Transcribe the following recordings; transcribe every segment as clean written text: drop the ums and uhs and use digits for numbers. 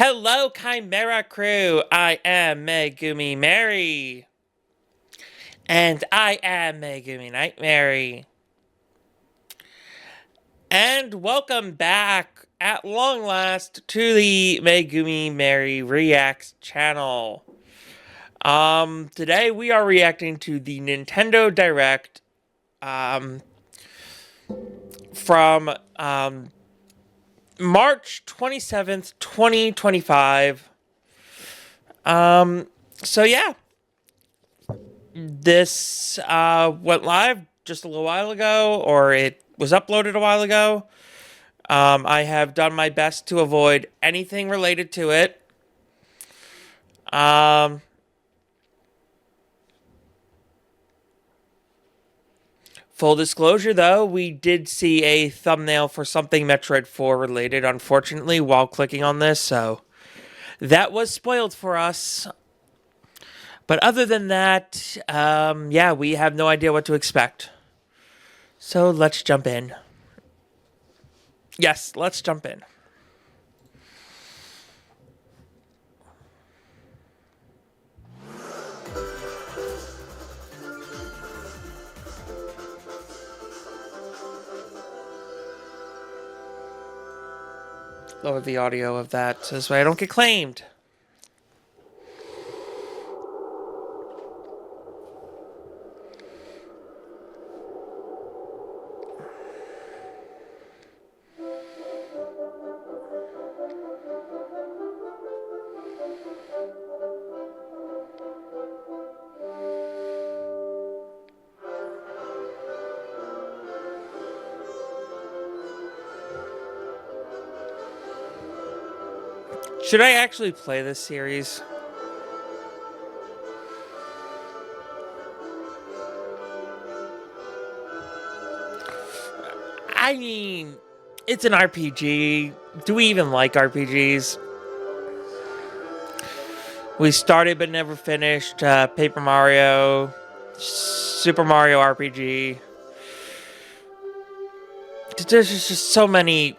Hello, Chimera crew. I am MegumiMary. And I am MegumiNightMary. And welcome back, at long last, to the MegumiMary Reacts channel. Today we are reacting to the Nintendo Direct, from, March 27th, 2025. So yeah. This went live just a little while ago, or it was uploaded a while ago. I have done my best to avoid anything related to it. Full disclosure, though, we did see a thumbnail for something Metroid 4 related, unfortunately, while clicking on this, so that was spoiled for us. But other than that, yeah, we have no idea what to expect. So let's jump in. Yes, let's jump in. Lower the audio of that so this way I don't get claimed. Should I actually play this series? I mean, it's an RPG. Do we even like RPGs? We started but never finished Paper Mario, Super Mario RPG. There's just so many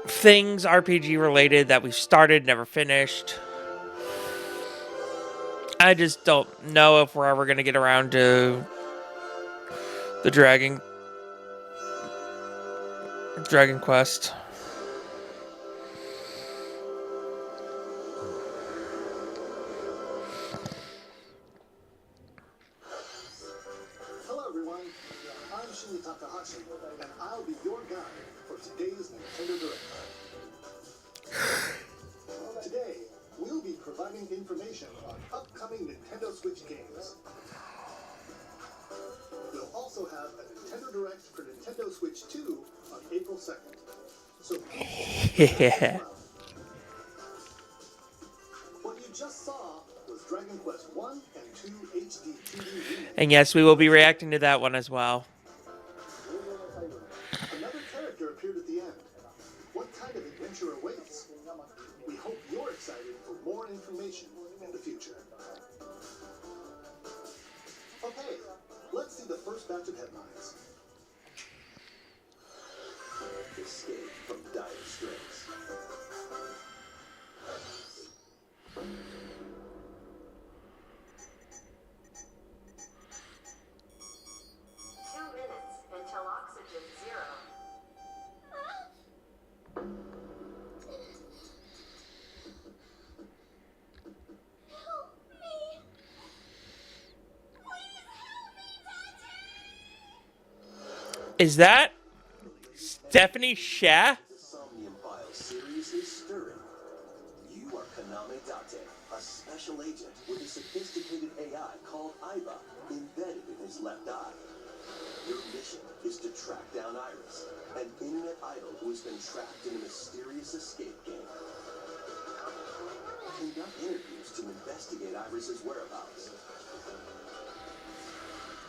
things RPG related that we've started, never finished. I just don't know if we're ever going to get around to the Dragon Quest. Hello everyone, I'm Shinji Takahashi, and I'll be your guide for today's Nintendo Direct. Today, we'll be providing information on upcoming Nintendo Switch games. We'll also have a Nintendo Direct for Nintendo Switch 2 on April 2nd. So Yeah. what you just saw was Dragon Quest 1 and 2 HD 2D. And yes, we will be reacting to that one as well. Another character appeared at the end. What kind of adventure awaits? We hope you're excited for more information in the future. Okay, let's see the first batch of headlines. Escape from dire straits. Until oxygen zero. Help me. Please help me, Daddy. Is that Stephanie Shah? The Somnium File series is stirring. You are Kaname Date, a special agent with a sophisticated AI called Aiba embedded in his left eye. Your mission is to track down Iris, an internet idol who has been trapped in a mysterious escape game. Conduct interviews to investigate Iris's whereabouts.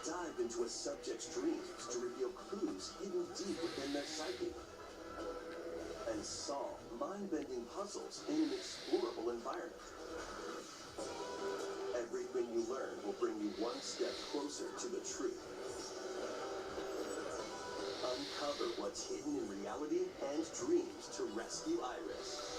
Dive into a subject's dreams to reveal clues hidden deep within their psyche. And solve mind-bending puzzles in an explorable environment. Everything you learn will bring you one step closer to the truth. Uncover what's hidden in reality and dreams to rescue Iris.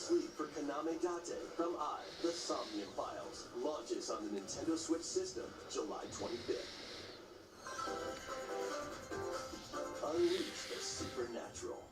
sleep for Kaname Date from the Somnium Files. Launches on the Nintendo Switch system July 25th. Unleash the supernatural.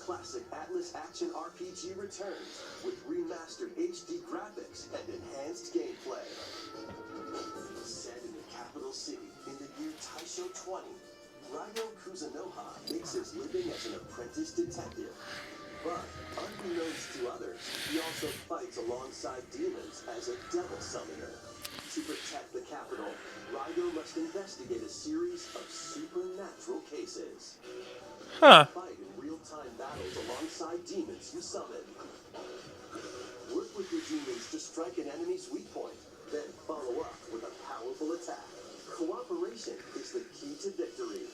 Classic Atlas action RPG returns with remastered HD graphics and enhanced gameplay. Set in the capital city in the year Taisho 20, Raido Kuzunoha makes his living as an apprentice detective. But, unbeknownst to others, he also fights alongside demons as a devil summoner. To protect the capital, Raido must investigate a series of supernatural cases. Huh. Fight in real-time battles alongside demons you summon. Work with your demons to strike an enemy's weak point, then follow up with a powerful attack. Cooperation is the key to victory.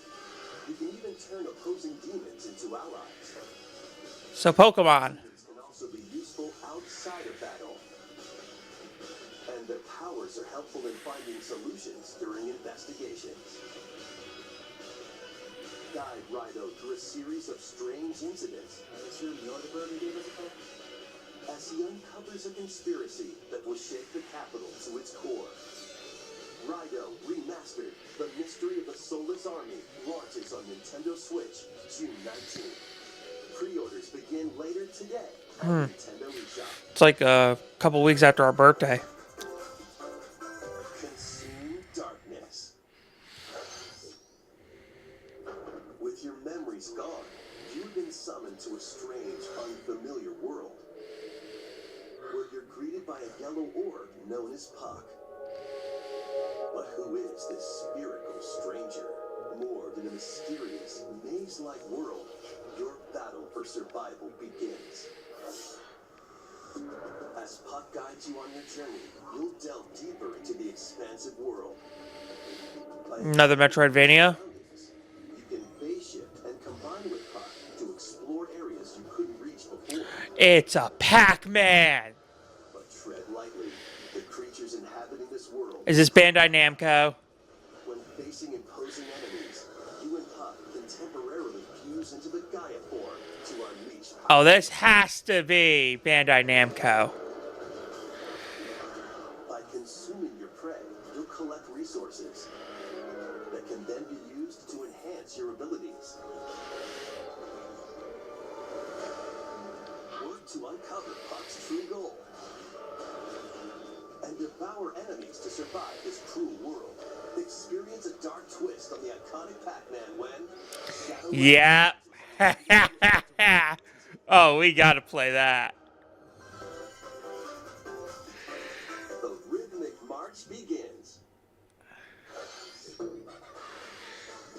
You can even turn opposing demons into allies. So Pokemon. Demons can also be useful outside of battle. And their powers are helpful in finding solutions during investigations. Guide Raido through a series of strange incidents as he uncovers a conspiracy that will shake the capital to its core. Raido Remastered: The Mystery of the Soulless Army launches on Nintendo Switch June 19th. Pre-orders begin later today at Nintendo eShop. It's like a couple weeks after our birthday. Consume darkness. With your memories gone, you've been summoned to a strange, unfamiliar world, where you're greeted by a yellow orb known as Puck. But who is this spherical stranger? More than a mysterious, maze-like world, your battle for survival begins. As Puck guides you on your journey, you'll delve deeper into the expansive world. By Another Metroidvania. you can phase shift and combine with Puck to explore areas you couldn't reach before. It's a Pac-Man. But tread lightly. The creatures inhabiting this world, Is this Bandai Namco? when facing imposing enemies, you and Puck can temporarily fuse into the Gaia form to unleash power. Oh, this has to be Bandai Namco. By consuming your prey, you'll collect resources that can then be used to enhance your abilities. Work to uncover Puck's true goal and devour enemies to survive this cruel world. Experience a dark twist on the iconic Pac-Man when Shadow Yep. Oh, we gotta play that. The rhythmic march begins.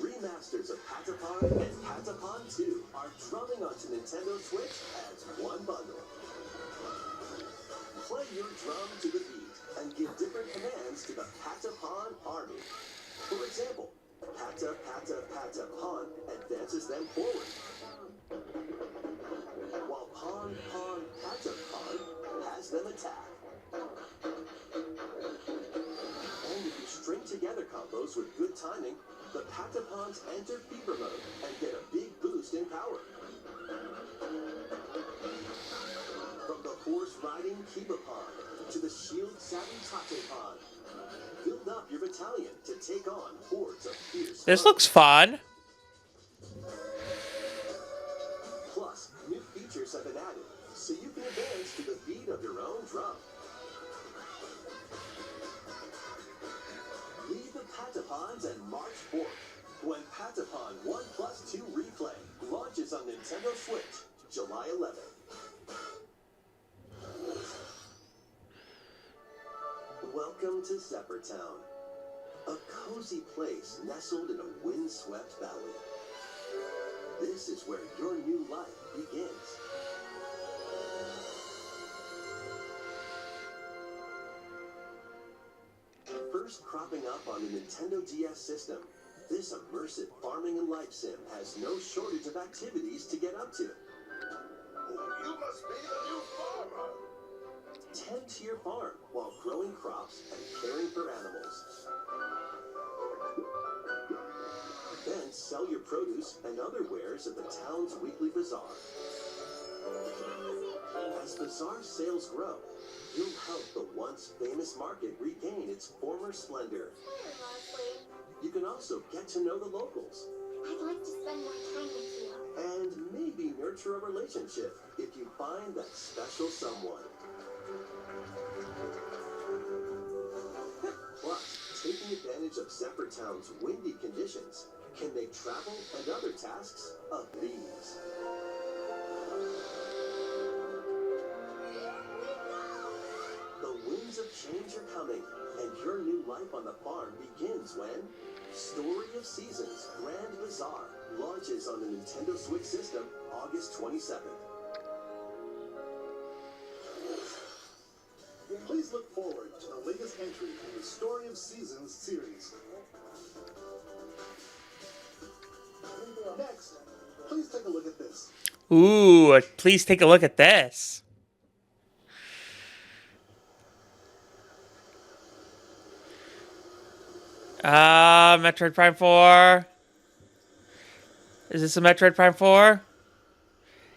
Remasters of Patapon and Patapon 2 are drumming onto Nintendo Switch as one bundle. Play your drum to the beat and give different commands to the Patapon army. For example, Pata Pata Patapon advances them forward, while Pon Pon Patapon has them attack. And if you string together combos with good timing, the Patapons enter fever mode and get a big boost in power. From the horse-riding Kibapon to the shield-savvy Tatepon, build up your battalion to take on hordes of fierce This foes. looks fun. Plus, new features have been added, so you can advance to the beat of your own drum. Lead the Patapons and march forth when Patapon 1+2 Replay launches on Nintendo Switch July 11th. Welcome to Zephyr-Town, a cozy place nestled in a windswept valley. This is where your new life begins. First cropping up on the Nintendo DS system, this immersive farming and life sim has no shortage of activities to get up to. You must be the new tend to your farm while growing crops and caring for animals. Then sell your produce and other wares at the town's weekly bazaar. As bazaar sales grow, you'll help the once famous market regain its former splendor. Tired, Leslie. You can also get to know the locals I'd like to spend more time with you. and maybe nurture a relationship if you find that special someone. Plus, taking advantage of Zephyrtown's windy conditions can make travel and other tasks a breeze. The winds of change are coming, and your new life on the farm begins when Story of Seasons Grand Bazaar launches on the Nintendo Switch system August 27th. Please look forward to the latest entry in the Story of Seasons series. Next, please take a look at this. Ooh, please take a look at this. Metroid Prime 4. Is this a Metroid Prime 4?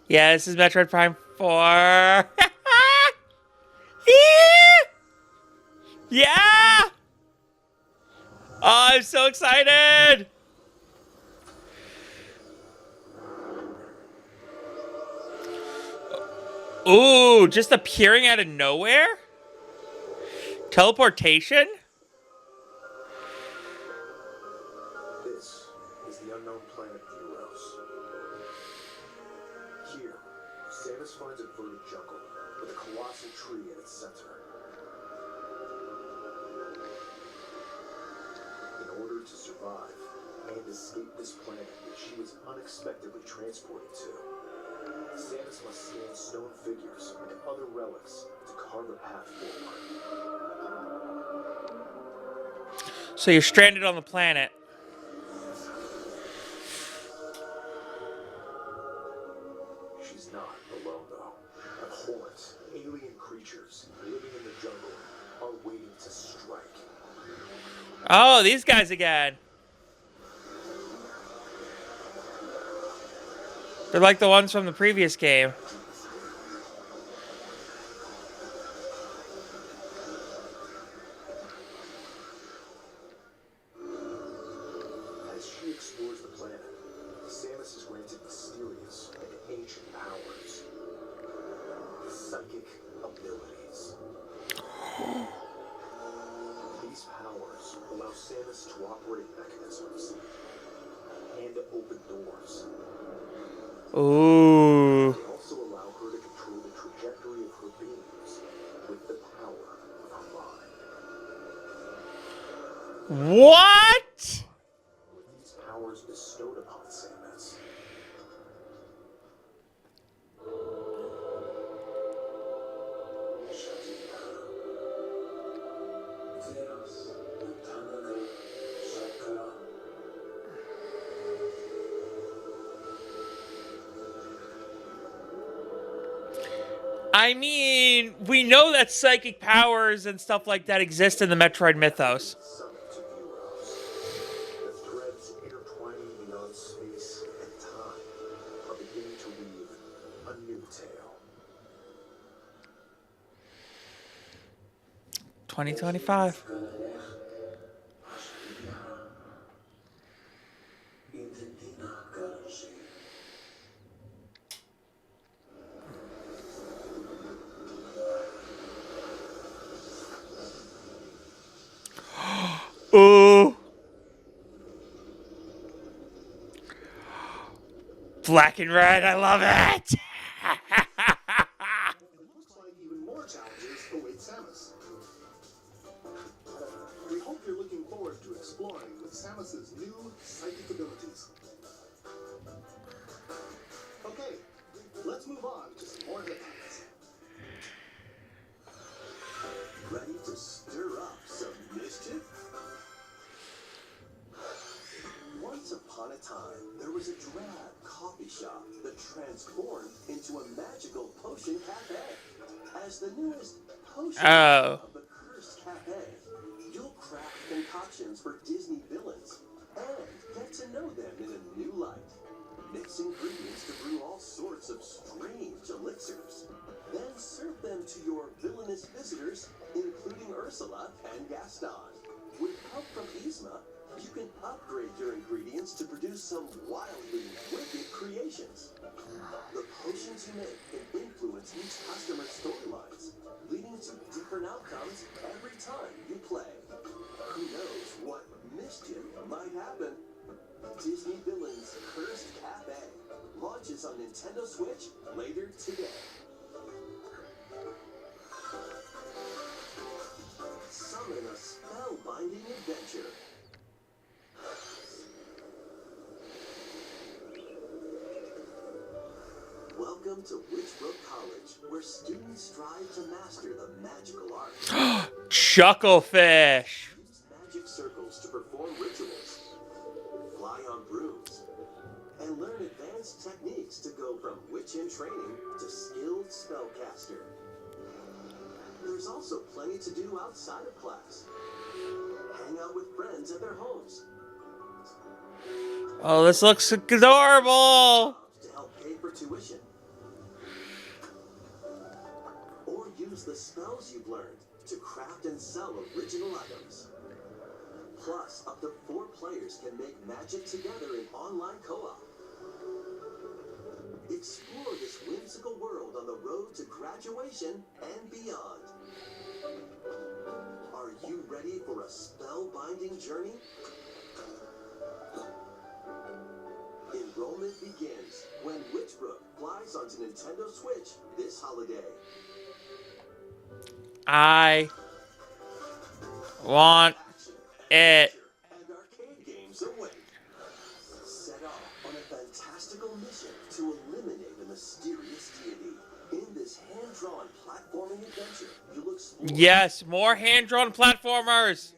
Yeah, this is Metroid Prime 4. Yeah! Oh, I'm so excited! Ooh, just appearing out of nowhere? Teleportation? This is the unknown planet Eros. Here, Samus finds a verdant jungle with a colossal tree at its center. In order to survive and escape this planet that she was unexpectedly transported to, Samus must scan stone figures and other relics to carve a path forward. So you're stranded on the planet. She's not alone, though. Abhorrent, alien creatures living in the jungle are waiting to strike. Oh, these guys again. They're like the ones from the previous game. As she explores the planet, Samus is granted mysterious and ancient powers. Psychic abilities. These powers allow Samus to operate mechanisms and open doors. Ooh. They also allow her to control the trajectory of her beams with the power of her mind. What? With these powers bestowed upon Samus, I mean, we know that psychic powers and stuff like that exist in the Metroid mythos. summoned to Eros. The threads intertwining beyond space and time are beginning to weave a new tale. 2025. Ooh. Black and red, I love it. It looks like even more challenges await Samus. We hope you're looking forward to exploring with Samus's new psychic abilities. Okay, let's move on to some more headlines. Ready to stir up some mischief? Once upon a time, there was a drab coffee shop that transformed into a magical potion cafe. As the newest potion Oh. of the Cursed Cafe. You'll craft concoctions for Disney villains and get to know them in a new light. Mix ingredients to brew all sorts of strange elixirs. Then serve them to your villainous visitors, including Ursula and Gaston. With help from Yzma, you can upgrade your ingredients to produce some wildly wicked creations. The potions you make can influence each customer's storylines, leading to different outcomes every time you play. Who knows what mischief might happen? Disney Villains Cursed Cafe launches on Nintendo Switch later today. Summon a spellbinding adventure. Welcome to Witchbrook College, where students strive to master the magical arts. Chucklefish. Use magic circles to perform rituals, fly on brooms, and learn advanced techniques to go from witch in training to skilled spellcaster. There's also plenty to do outside of class. Hang out with friends at their homes. Oh, this looks adorable. To help pay for tuition. Or use the spells you've learned to craft and sell original items. Plus, up to 4 players can make magic together in online co-op. Explore this whimsical world on the road to graduation and beyond. Are you ready for a spellbinding journey? Enrollment begins when Witchbrook flies onto Nintendo Switch this holiday. I want it. And arcade games await. Set off on a fantastical mission to eliminate a mysterious deity. In this hand-drawn platforming adventure, you'll explore Yes, more hand-drawn platformers.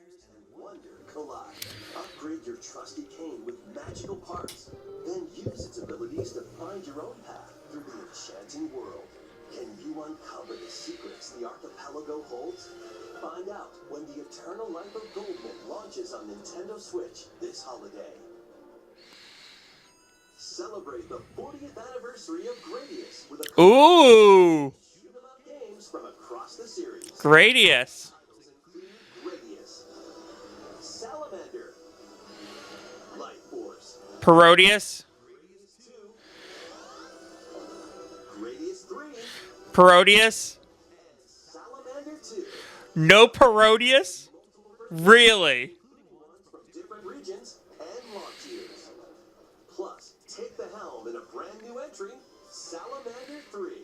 and wonder collide. Upgrade your trusty cane with magical parts, then use its abilities to find your own path through the enchanting world. Can you uncover the secrets the archipelago holds? Find out when the Eternal Life of Goldman launches on Nintendo Switch this holiday. Celebrate the 40th anniversary of Gradius with a Ooh, shoot 'em up games from across the series. Gradius. Titles include Gradius, Salamander, Light Force, Parodius. Gradius 2, Gradius 3, Parodius. and Salamander 2. No Parodius? Really? Ones from different regions and launch years. Plus, take the helm in a brand new entry, Salamander 3.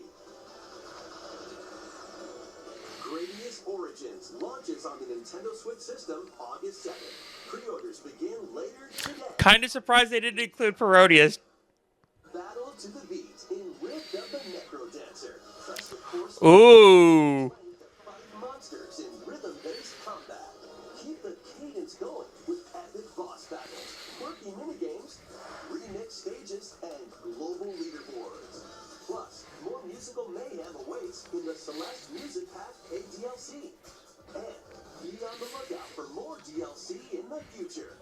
Gradius Origins launches on the Nintendo Switch system August 2nd. Pre-orders begin later today. Kind of surprised they didn't include Parodius. Battle to the beat in Rift of the Necro Dancer. Press the course Ooh. to fight monsters in rhythm-based combat. Keep the cadence going with epic boss battles, quirky minigames, remix stages, and global leaderboards. Plus, more musical mayhem awaits in the Celeste Music Pack paid DLC. And be on the lookout for more DLC in the future.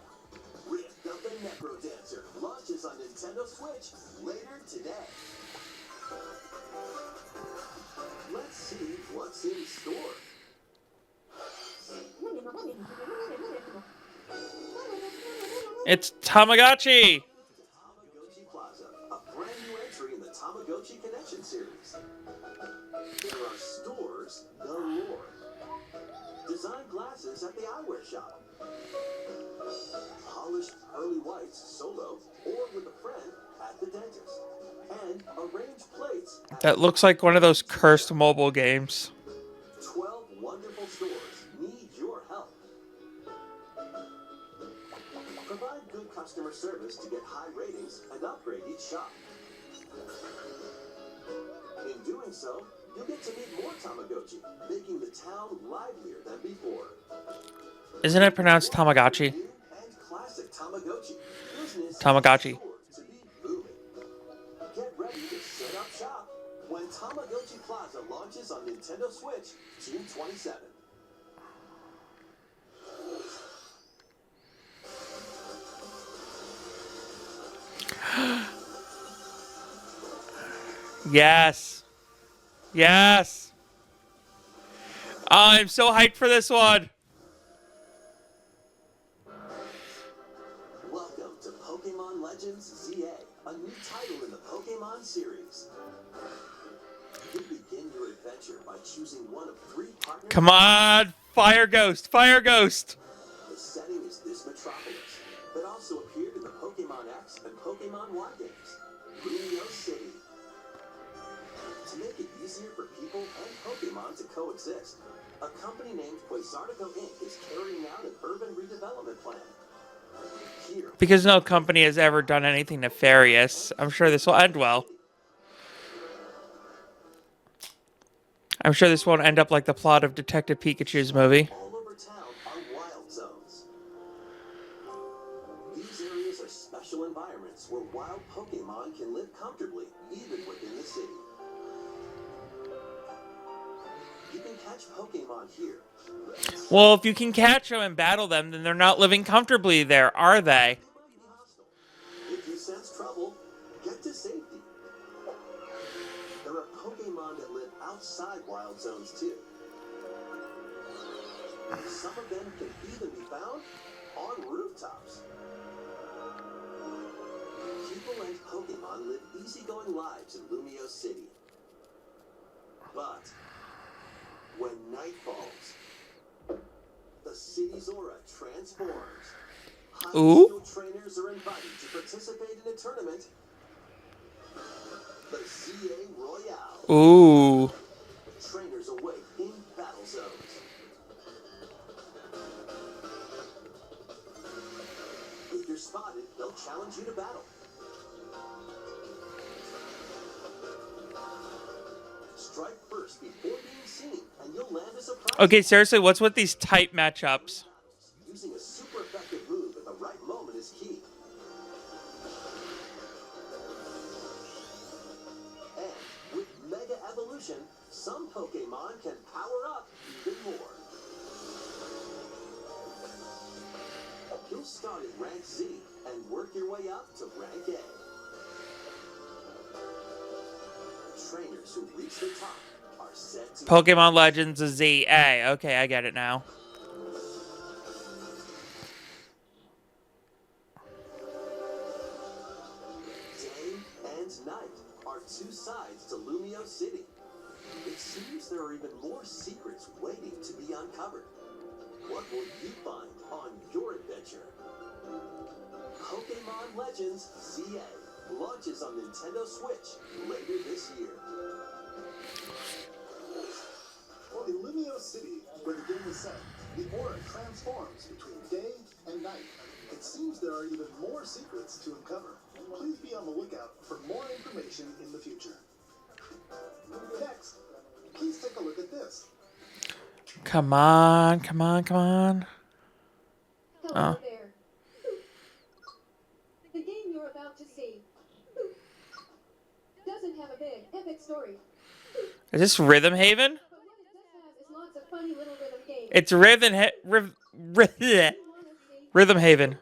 Rift of the Necro Dancer launches on Nintendo Switch later today. Let's see what's in store. It's Tamagotchi. Tamagotchi Plaza, a brand new entry in the Tamagotchi Connection series. There are stores galore. Design glasses at the eyewear shop. Polished pearly whites solo or with a friend at the dentist. And arrange plates at That looks like one of those cursed mobile games. 12 wonderful stores need your help. Provide good customer service to get high ratings and upgrade each shop. In doing so, you'll get to meet more Tamagotchi, making the town livelier than before. Isn't it pronounced Tamagotchi? New and classic Tamagotchi. Business Tamagotchi. is sure to be booming. Get ready to set up shop when Tamagotchi Plaza launches on Nintendo Switch June 27. Yes. Yes. I'm so hyped for this one. Welcome to Pokemon Legends ZA, a new title in the Pokemon series. You begin your adventure by choosing one of 3 partners. Come on. Fire Ghost. Fire Ghost. The setting is this metropolis, that also appeared in the Pokemon X and Pokemon Y games, Lumio City. To make it easier for people and Pokemon to coexist, a company named Quasartico Inc. is carrying out an urban redevelopment plan. Here, Because no company has ever done anything nefarious, I'm sure this will end well. I'm sure this won't end up like the plot of Detective Pikachu's movie. all over town are wild zones. These areas are special environments where wild Pokemon can live comfortably, even within the city. You can catch Pokemon here. Well, if you can catch them and battle them, then they're not living comfortably there, are they? They might be hostile. If you sense trouble, get to safety. There are Pokemon that live outside wild zones too. Some of them can even be found on rooftops. People and Pokemon live easygoing lives in Lumio City. But when night falls, the city's aura transforms. Ooh. High-skilled trainers are invited to participate in a tournament, the ZA Royale. Ooh. Trainers await in battle zones. If you're spotted, they'll challenge you to battle. Strike first before being seen, and you'll land a surprise. Okay, seriously, what's with these type matchups? Using a super effective move at the right moment is key. And with Mega Evolution, some Pokemon can power up even more. You'll start at rank Z and work your way up to rank A. Trainers who reach the top are set to Pokemon Legends of ZA. Okay, I get it now. Day and night are 2 sides to Lumio City. It seems there are even more secrets waiting to be uncovered. What will you find on your adventure? Pokemon Legends ZA launches on Nintendo Switch later this year. Well, in Lumio City, where the game is set, the aura transforms between day and night. It seems there are even more secrets to uncover. Please be on the lookout for more information in the future. Next, please take a look at this. Come on, come on, come on. Hello Oh. there. The game you're about to see doesn't have a big, epic story. Is this Rhythm Haven? But what it does have is lots of funny little rhythm games. It's You wanna see? Rhythm Haven.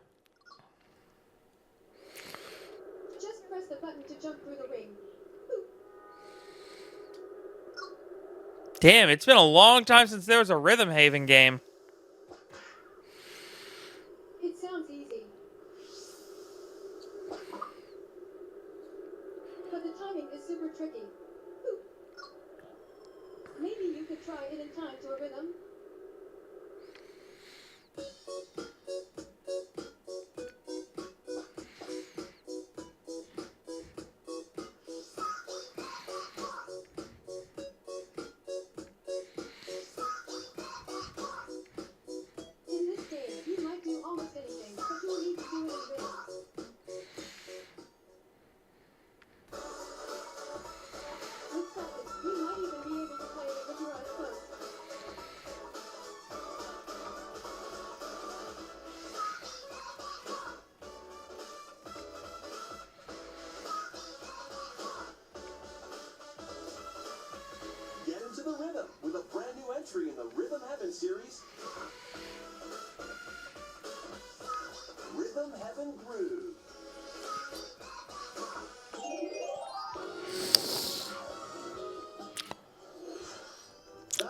Just press the button to jump through the ring. Damn, it's been a long time since there was a Rhythm Haven game. It sounds easy. But the timing is super tricky. Maybe you could try it in time to a rhythm. In this game, you might do almost anything, but you'll need to do it in rhythm. With practice, you might even be able to play it with your eyes closed. the rhythm with a brand new entry in the Rhythm Heaven series. Rhythm Heaven Groove.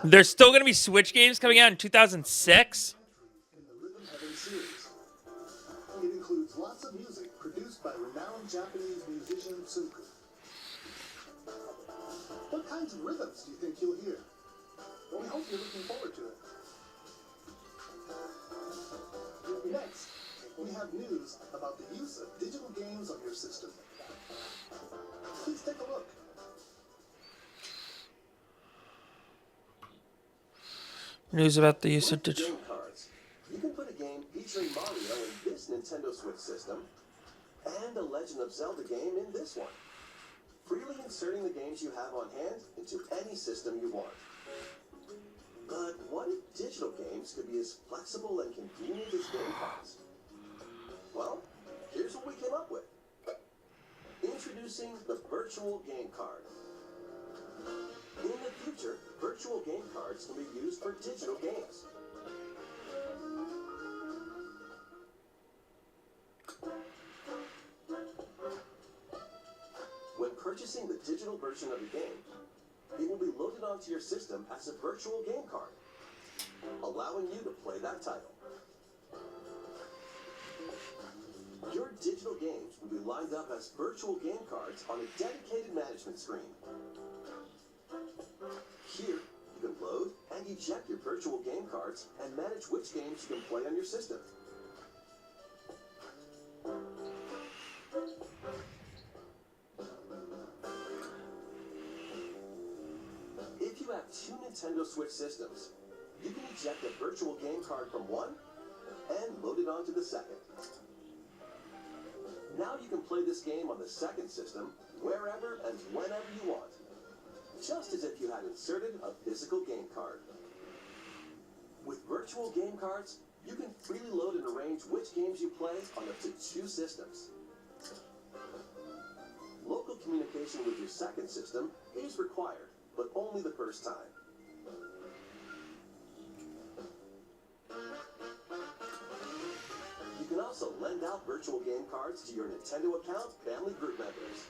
There's still going to be Switch games coming out in 2006? In the Rhythm Heaven series. It includes lots of music produced by renowned Japanese musician Tsuku. What kinds of rhythms do you think you'll hear? Well, we hope you're looking forward to it. Next, we have news about the use of digital games on your system. Please take a look. News about the use of digital. Game cards. You can put a game featuring Mario in this Nintendo Switch system and a Legend of Zelda game in this one. Freely inserting the games you have on hand into any system you want. But what if digital games could be as flexible and convenient as game cards? Well, here's what we came up with. Introducing the virtual game card. In the future, virtual game cards can be used for digital games. When purchasing the digital version of a game, it will be loaded onto your system as a virtual game card, allowing you to play that title. Your digital games will be lined up as virtual game cards on a dedicated management screen. Here, you can load and eject your virtual game cards and manage which games you can play on your system. If you have two Nintendo Switch systems, you can eject a virtual game card from one and load it onto the second. Now you can play this game on the second system wherever and whenever you want, just as if you had inserted a physical game card. With virtual game cards, you can freely load and arrange which games you play on up to two systems. Local communication with your second system is required, but only the first time. You can also lend out virtual game cards to your Nintendo account family group members.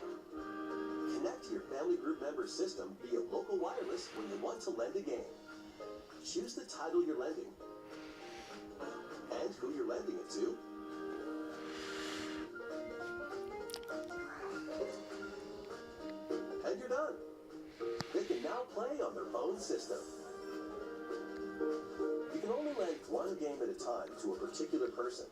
Connect to your family group member system via local wireless when you want to lend a game. Choose the title you're lending and who you're lending it to. And you're done. They can now play on their own system. You can only lend one game at a time to a particular person.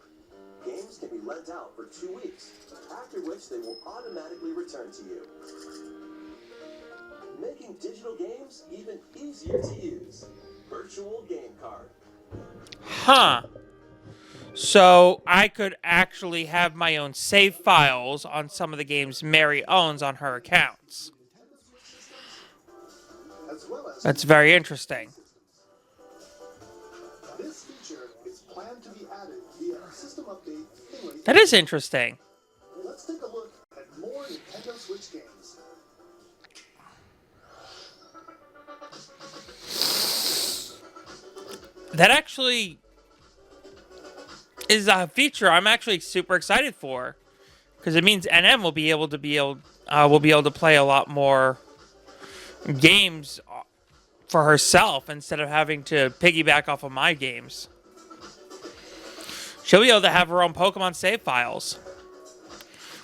Games can be lent out for 2 weeks, after which they will automatically return to you. Making digital games even easier to use. Virtual game card. Huh. So I could actually have my own save files on some of the games Mary owns on her accounts. As well as That's very interesting. this feature is planned to be added via a system update in late. That is interesting. Let's take a look at more Nintendo Switch games. That actually is a feature I'm actually super excited for, because it means NM will be able to play a lot more games for herself instead of having to piggyback off of my games. She'll be able to have her own Pokemon save files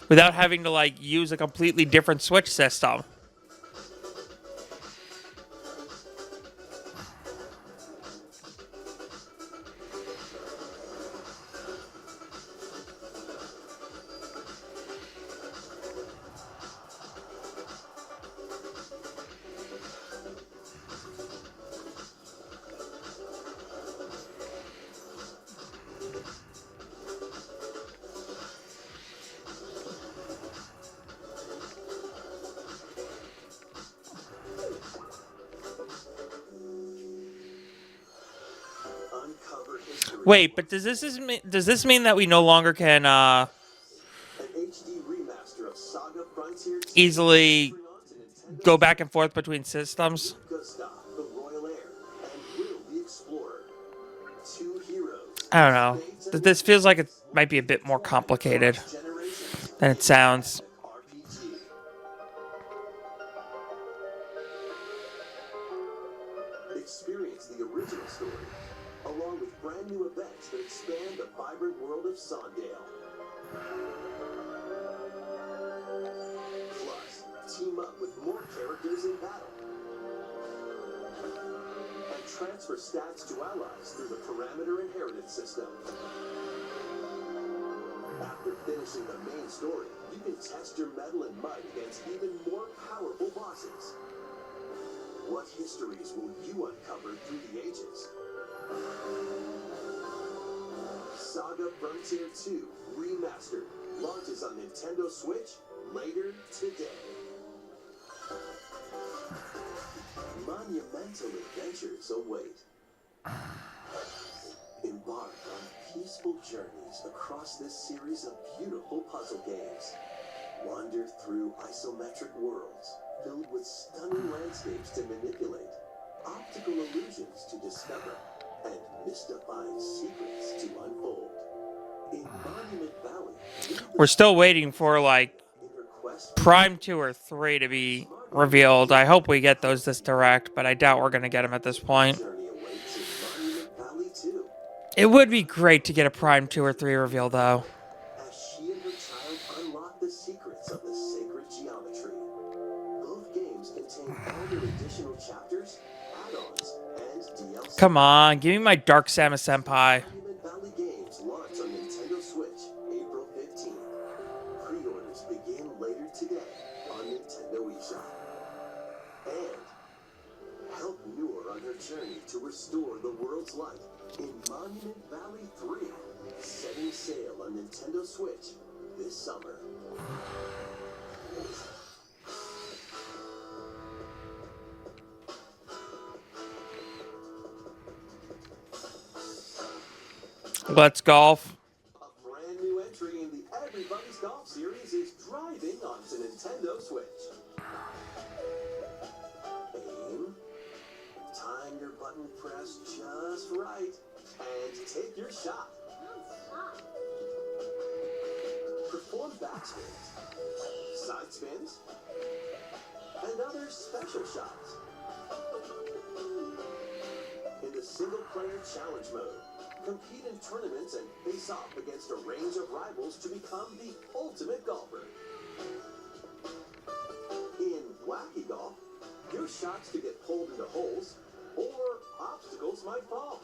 without having to use a completely different Switch system. Uncover history. Wait, but does this mean that we no longer can An HD remaster of Saga Frontier 2 easily featuring on to Nintendo go back and forth between systems? Gusta, the I don't know. This feels like it might be a bit more complicated Generations. than it sounds. RPG. Experience the original story, along with brand new events that expand the vibrant world of Sondale. Plus, team up with more characters in battle. And transfer stats to allies through the parameter inheritance system. After finishing the main story, you can test your mettle and might against even more powerful bosses. What histories will you uncover through the ages? Saga Frontier 2 Remastered launches on Nintendo Switch later today. Monumental adventures await. Embark on peaceful journeys across this series of beautiful puzzle games. Wander through isometric worlds filled with stunning landscapes to manipulate, optical illusions to discover, and mystifying secrets to unfold. In Monument Valley, We're still waiting for, like, in her quest Prime 2 or 3 to be revealed. I hope we get those this direct, but I doubt we're going to get them at this point. journey awaits in Monument Valley 2. It would be great to get a Prime 2 or 3 reveal, though. As she and her child unlock the secrets of the sacred geometry. Both games contain all their additional chapters, add-ons, and DLC. Come on, give me my Dark Samus Senpai. Monument Valley games launch on Nintendo Switch April 15th. Pre-orders begin later today on Nintendo eShop. And help Noor on her journey to restore the world's light in Monument Valley 3, setting sail on Nintendo Switch this summer. Let's golf. A brand new entry in the Everybody's Golf series is driving onto Nintendo Switch. Aim, time your button press just right, and take your shot. Perform backspins, side spins, and other special shots. In the single-player challenge mode, compete in tournaments and face off against a range of rivals to become the ultimate golfer. In Wacky Golf, your shots could get pulled into holes, or obstacles might fall.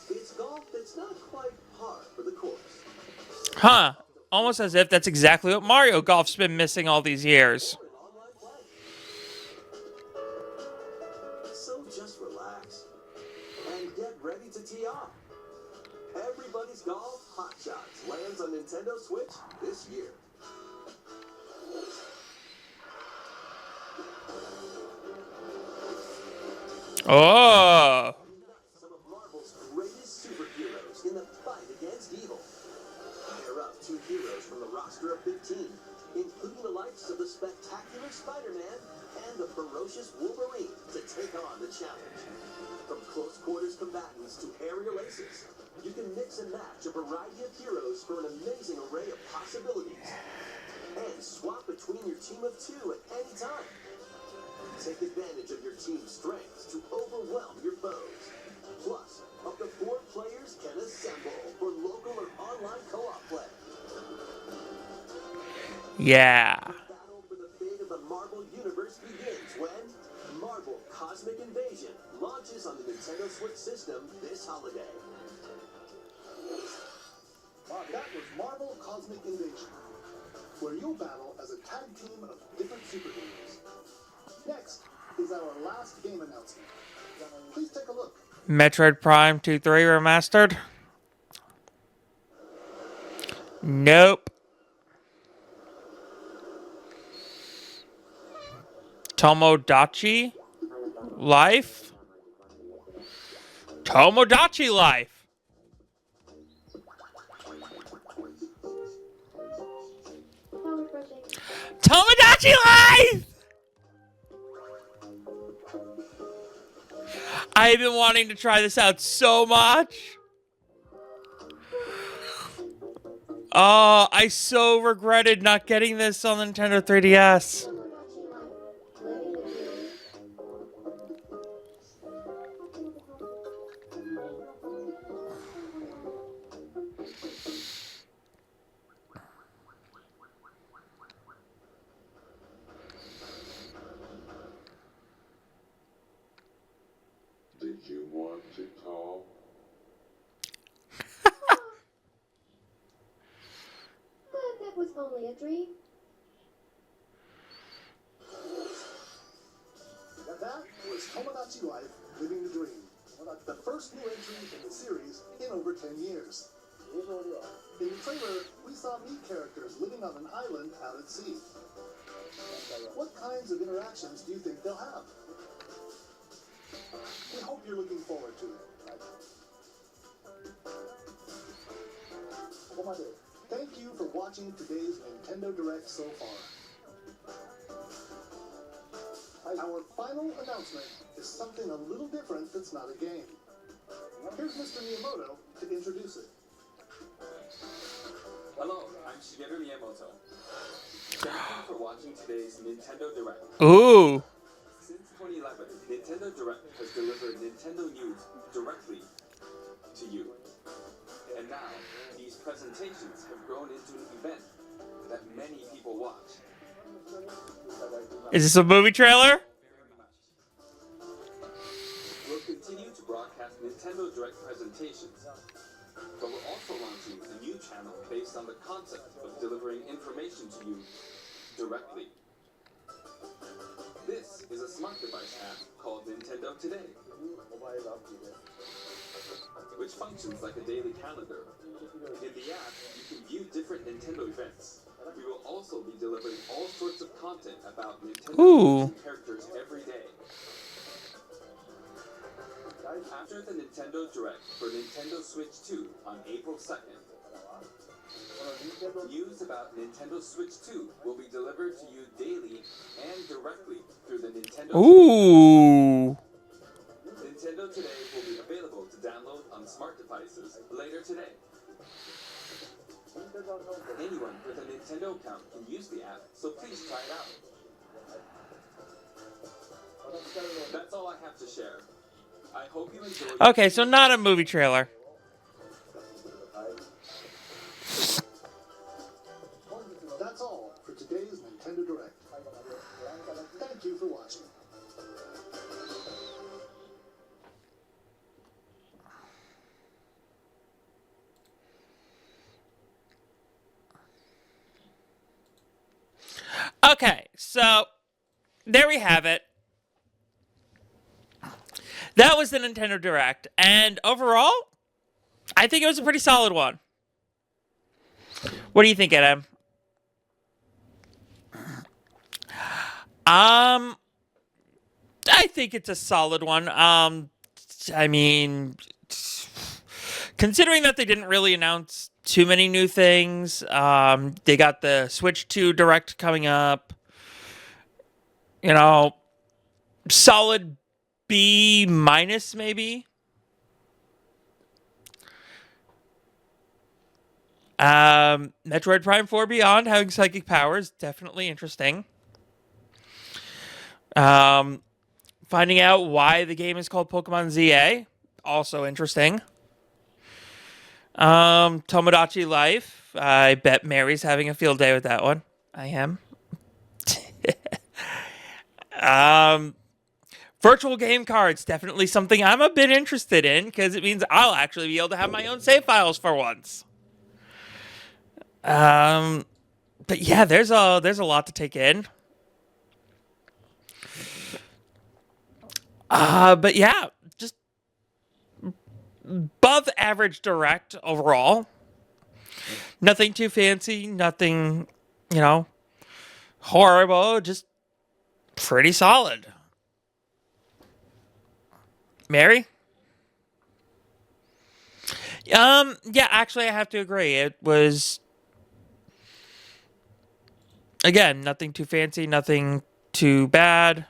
It's golf that's not quite par for the course. Huh. Almost as if that's exactly what Mario Golf's been missing all these years. Or an online play. So just relax and get ready to tee off. Everybody's Golf Hot Shots lands on Nintendo Switch this year. Oh. Some of Marvel's greatest superheroes in the fight against evil. Pair up two heroes from the roster of 15, including the likes of the spectacular Spider-Man and the ferocious Wolverine to take on the challenge. From close quarters combatants to aerial aces, you can mix and match a variety of heroes for an amazing array of possibilities. And swap between your team of two at any time. Take advantage of your team's strengths to overwhelm your foes. Plus, up to 4 players can assemble for local or online co-op play. Yeah. The battle for the fate of the Marvel Universe begins when Marvel Cosmic Invasion launches on the Nintendo Switch system this holiday. That was Marvel Cosmic Invasion, where you'll battle as a tag team of different superheroes. Next is our last game announcement. Please take a look. Metroid Prime 2 3 remastered? Nope. Tomodachi Life? Tomodachi Life! How refreshing. Tomodachi Life! I've been wanting to try this out so much. Oh, I so regretted not getting this on the Nintendo 3DS. Tamagotchi life. Living the dream. Did you want to talk? But that was only a dream. That was Tomodachi Life, Living the Dream. The first new entry in the series in over 10 years. In the trailer, we saw Mii characters living on an island out at sea. What kinds of interactions do you think they'll have? We hope you're looking forward to it. Thank you for watching today's Nintendo Direct so far. Our final announcement is something a little different that's not a game. Here's Mr. Miyamoto to introduce it. Hello, I'm Shigeru Miyamoto. Thank you for watching today's Nintendo Direct. Ooh. Since 2011, Nintendo Direct has delivered Nintendo news directly to you. And now, these presentations have grown into an event that many people watch. Is this a movie trailer? Very much. We'll continue to broadcast Nintendo Direct presentations, but we're also launching a new channel based on the concept of delivering information to you directly. This is a smart device app called Nintendo Today, which functions like a daily calendar. In the app, you can view different Nintendo events. We will also be delivering all sorts of content about Nintendo games and characters every day. After the Nintendo Direct for Nintendo Switch 2 on April 2nd, news about Nintendo Switch 2 will be delivered to you daily and directly through the Nintendo Ooh. Nintendo Today will be available to download on smart devices later today. Anyone with a Nintendo account can use the app, so please try it out. That's all I have to share. I hope you enjoy. Okay, so not a movie trailer. That's all for today's Nintendo Direct. Thank you for watching. Okay, so there we have it. That was the Nintendo Direct, and overall, I think it was a pretty solid one. What do you think, Enem? I think it's a solid one. I mean, considering that they didn't really announce too many new things, they got the Switch 2 Direct coming up. You know, solid B minus maybe. Metroid Prime 4 Beyond having psychic powers, definitely interesting. Finding out why the game is called Pokemon ZA, also interesting. Tomodachi Life, I bet Mary's having a field day with that one. I am. Virtual game cards, definitely something I'm a bit interested in because it means I'll actually be able to have my own save files for once. But yeah, there's a lot to take in. But yeah, just above average Direct overall. Nothing too fancy, nothing, horrible, just pretty solid. Mary? Yeah, actually I have to agree. It was, again, nothing too fancy, nothing too bad.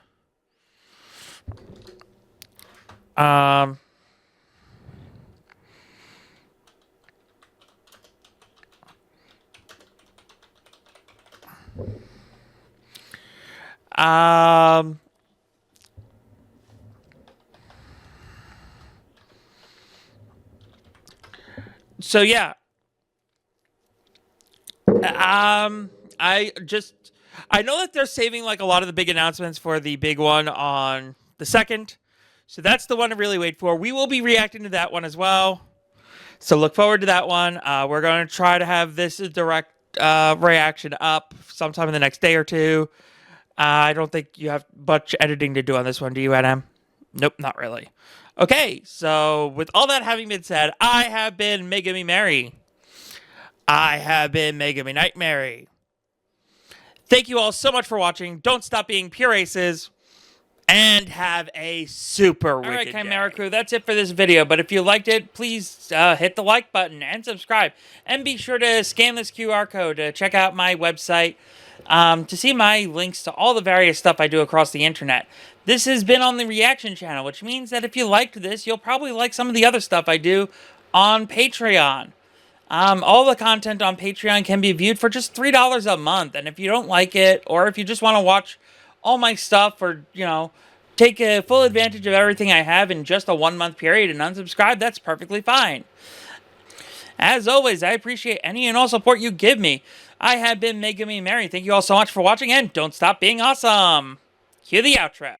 So yeah. I know that they're saving like a lot of the big announcements for the big one on the 2nd. So that's the one to really wait for. We will be reacting to that one as well. So look forward to that one. We're going to try to have this direct reaction up sometime in the next day or two. I don't think you have much editing to do on this one, do you, Adam? Nope, not really. Okay, so with all that having been said, I have been MegumiMary. I have been MegumiNightMary. Thank you all so much for watching. Don't stop being pure aces. And have a super wicked day. Alright, Chimera Crew, that's it for this video. But if you liked it, please hit the like button and subscribe. And be sure to scan this QR code to check out my website to see my links to all the various stuff I do across the internet. This has been on the Reaction channel, which means that if you liked this, you'll probably like some of the other stuff I do on Patreon. All the content on Patreon can be viewed for just $3 a month. And if you don't like it, or if you just want to watch all my stuff, or, take a full advantage of everything I have in just a 1-month period and unsubscribe, that's perfectly fine. As always, I appreciate any and all support you give me. I have been MegumiMary. Thank you all so much for watching, and don't stop being awesome. Cue the outro.